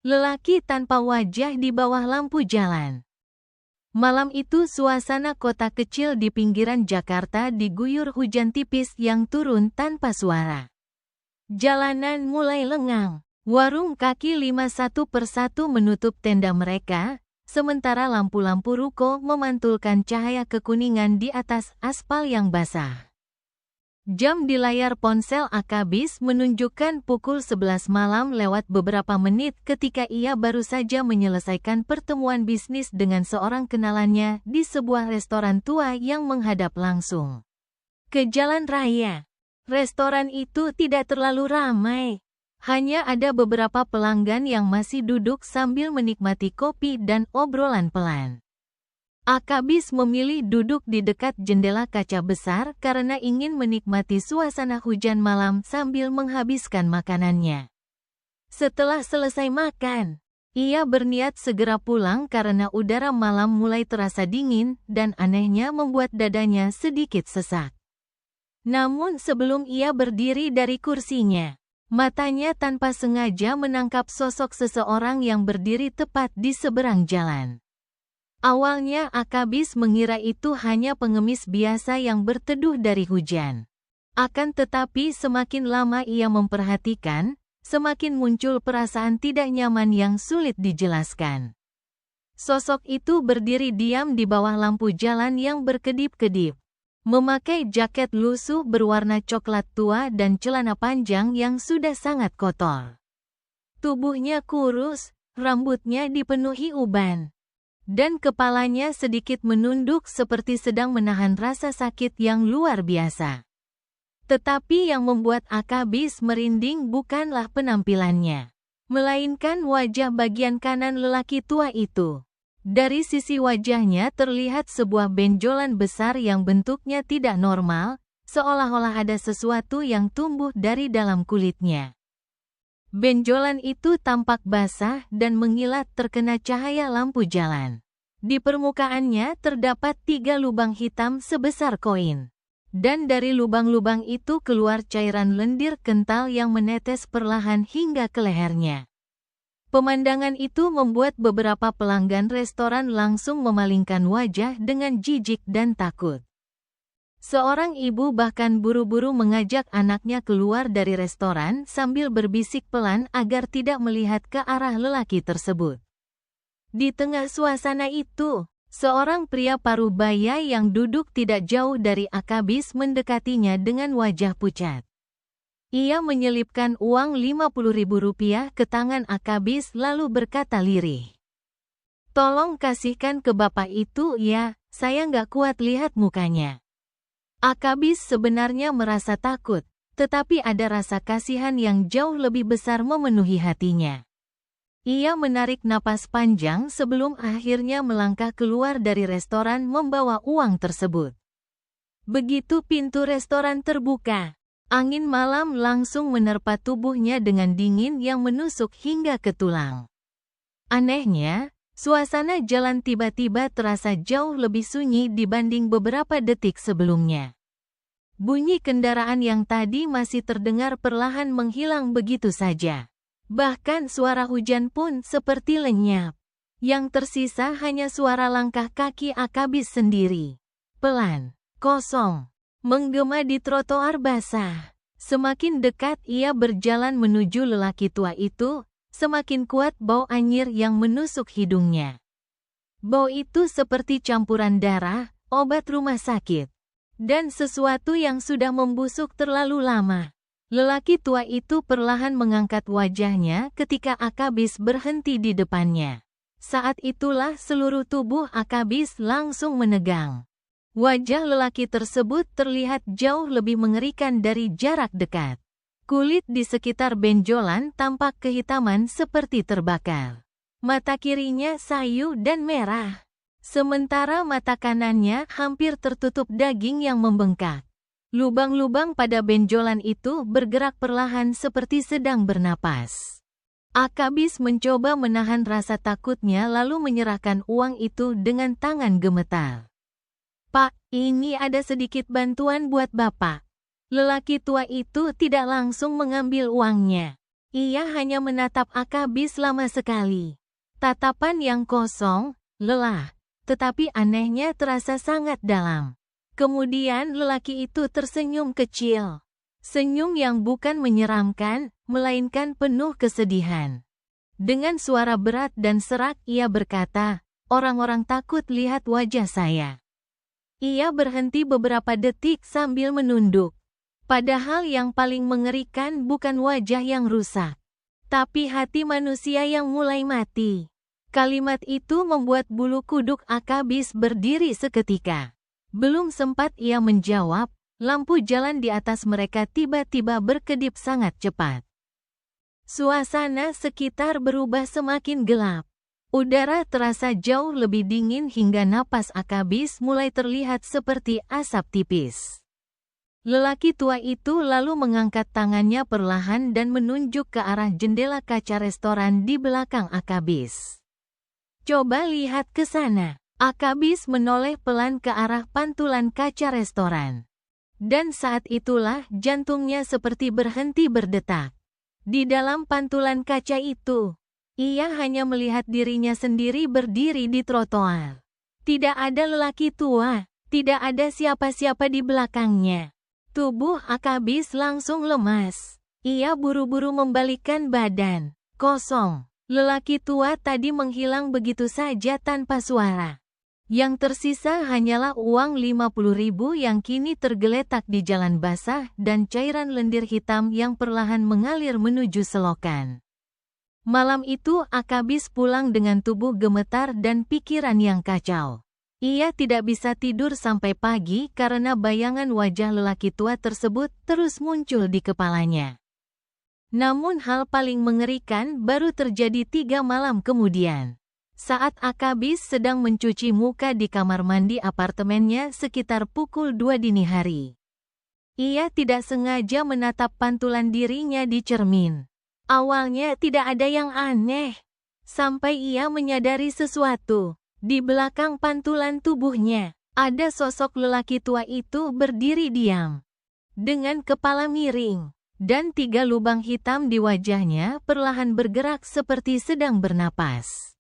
Lelaki tanpa wajah di bawah lampu jalan. Malam itu suasana kota kecil di pinggiran Jakarta diguyur hujan tipis yang turun tanpa suara. Jalanan mulai lengang. Warung kaki lima satu persatu menutup tenda mereka, sementara lampu-lampu ruko memantulkan cahaya kekuningan di atas aspal yang basah. Jam di layar ponsel Akabis menunjukkan pukul 11 malam lewat beberapa menit ketika ia baru saja menyelesaikan pertemuan bisnis dengan seorang kenalannya di sebuah restoran tua yang menghadap langsung ke jalan raya. Restoran itu tidak terlalu ramai. Hanya ada beberapa pelanggan yang masih duduk sambil menikmati kopi dan obrolan pelan. Akabis memilih duduk di dekat jendela kaca besar karena ingin menikmati suasana hujan malam sambil menghabiskan makanannya. Setelah selesai makan, ia berniat segera pulang karena udara malam mulai terasa dingin dan anehnya membuat dadanya sedikit sesak. Namun sebelum ia berdiri dari kursinya, matanya tanpa sengaja menangkap sosok seseorang yang berdiri tepat di seberang jalan. Awalnya Akabis mengira itu hanya pengemis biasa yang berteduh dari hujan. Akan tetapi semakin lama ia memperhatikan, semakin muncul perasaan tidak nyaman yang sulit dijelaskan. Sosok itu berdiri diam di bawah lampu jalan yang berkedip-kedip. Memakai jaket lusuh berwarna coklat tua dan celana panjang yang sudah sangat kotor. Tubuhnya kurus, rambutnya dipenuhi uban, dan kepalanya sedikit menunduk seperti sedang menahan rasa sakit yang luar biasa. Tetapi yang membuat Akabis merinding bukanlah penampilannya, melainkan wajah bagian kanan lelaki tua itu. Dari sisi wajahnya terlihat sebuah benjolan besar yang bentuknya tidak normal, seolah-olah ada sesuatu yang tumbuh dari dalam kulitnya. Benjolan itu tampak basah dan mengilat terkena cahaya lampu jalan. Di permukaannya terdapat 3 lubang hitam sebesar koin. Dan dari lubang-lubang itu keluar cairan lendir kental yang menetes perlahan hingga ke lehernya. Pemandangan itu membuat beberapa pelanggan restoran langsung memalingkan wajah dengan jijik dan takut. Seorang ibu bahkan buru-buru mengajak anaknya keluar dari restoran sambil berbisik pelan agar tidak melihat ke arah lelaki tersebut. Di tengah suasana itu, seorang pria paruh baya yang duduk tidak jauh dari Akabis mendekatinya dengan wajah pucat. Ia menyelipkan uang Rp50.000 ke tangan Akabis lalu berkata lirih, "Tolong kasihkan ke bapak itu ya, saya nggak kuat lihat mukanya." Akabis sebenarnya merasa takut, tetapi ada rasa kasihan yang jauh lebih besar memenuhi hatinya. Ia menarik napas panjang sebelum akhirnya melangkah keluar dari restoran membawa uang tersebut. Begitu pintu restoran terbuka, angin malam langsung menerpa tubuhnya dengan dingin yang menusuk hingga ke tulang. Anehnya, suasana jalan tiba-tiba terasa jauh lebih sunyi dibanding beberapa detik sebelumnya. Bunyi kendaraan yang tadi masih terdengar perlahan menghilang begitu saja. Bahkan suara hujan pun seperti lenyap. Yang tersisa hanya suara langkah kaki Akabis sendiri. Pelan, kosong, menggema di trotoar basah. Semakin dekat ia berjalan menuju lelaki tua itu, semakin kuat bau anyir yang menusuk hidungnya. Bau itu seperti campuran darah, obat rumah sakit, dan sesuatu yang sudah membusuk terlalu lama. Lelaki tua itu perlahan mengangkat wajahnya ketika Akabis berhenti di depannya. Saat itulah seluruh tubuh Akabis langsung menegang. Wajah lelaki tersebut terlihat jauh lebih mengerikan dari jarak dekat. Kulit di sekitar benjolan tampak kehitaman seperti terbakar. Mata kirinya sayu dan merah. Sementara mata kanannya hampir tertutup daging yang membengkak. Lubang-lubang pada benjolan itu bergerak perlahan seperti sedang bernapas. Akabis mencoba menahan rasa takutnya lalu menyerahkan uang itu dengan tangan gemetar. "Pak, ini ada sedikit bantuan buat Bapak." Lelaki tua itu tidak langsung mengambil uangnya. Ia hanya menatap Akabis lama sekali. Tatapan yang kosong, lelah, tetapi anehnya terasa sangat dalam. Kemudian lelaki itu tersenyum kecil. Senyum yang bukan menyeramkan, melainkan penuh kesedihan. Dengan suara berat dan serak ia berkata, "Orang-orang takut lihat wajah saya." Ia berhenti beberapa detik sambil menunduk. Padahal yang paling mengerikan bukan wajah yang rusak, tapi hati manusia yang mulai mati. Kalimat itu membuat bulu kuduk Akabis berdiri seketika. Belum sempat ia menjawab, lampu jalan di atas mereka tiba-tiba berkedip sangat cepat. Suasana sekitar berubah semakin gelap. Udara terasa jauh lebih dingin hingga napas Akabis mulai terlihat seperti asap tipis. Lelaki tua itu lalu mengangkat tangannya perlahan dan menunjuk ke arah jendela kaca restoran di belakang Akabis. "Coba lihat ke sana." Akabis menoleh pelan ke arah pantulan kaca restoran. Dan saat itulah jantungnya seperti berhenti berdetak. Di dalam pantulan kaca itu, ia hanya melihat dirinya sendiri berdiri di trotoar. Tidak ada lelaki tua, tidak ada siapa-siapa di belakangnya. Tubuh Akabis langsung lemas. Ia buru-buru membalikkan badan. Kosong. Lelaki tua tadi menghilang begitu saja tanpa suara. Yang tersisa hanyalah uang 50.000 yang kini tergeletak di jalan basah dan cairan lendir hitam yang perlahan mengalir menuju selokan. Malam itu Akabis pulang dengan tubuh gemetar dan pikiran yang kacau. Ia tidak bisa tidur sampai pagi karena bayangan wajah lelaki tua tersebut terus muncul di kepalanya. Namun hal paling mengerikan baru terjadi 3 malam kemudian. Saat Akabis sedang mencuci muka di kamar mandi apartemennya sekitar pukul 2 dini hari. Ia tidak sengaja menatap pantulan dirinya di cermin. Awalnya tidak ada yang aneh. Sampai ia menyadari sesuatu. Di belakang pantulan tubuhnya, ada sosok lelaki tua itu berdiri diam. Dengan kepala miring. Dan 3 lubang hitam di wajahnya perlahan bergerak seperti sedang bernapas.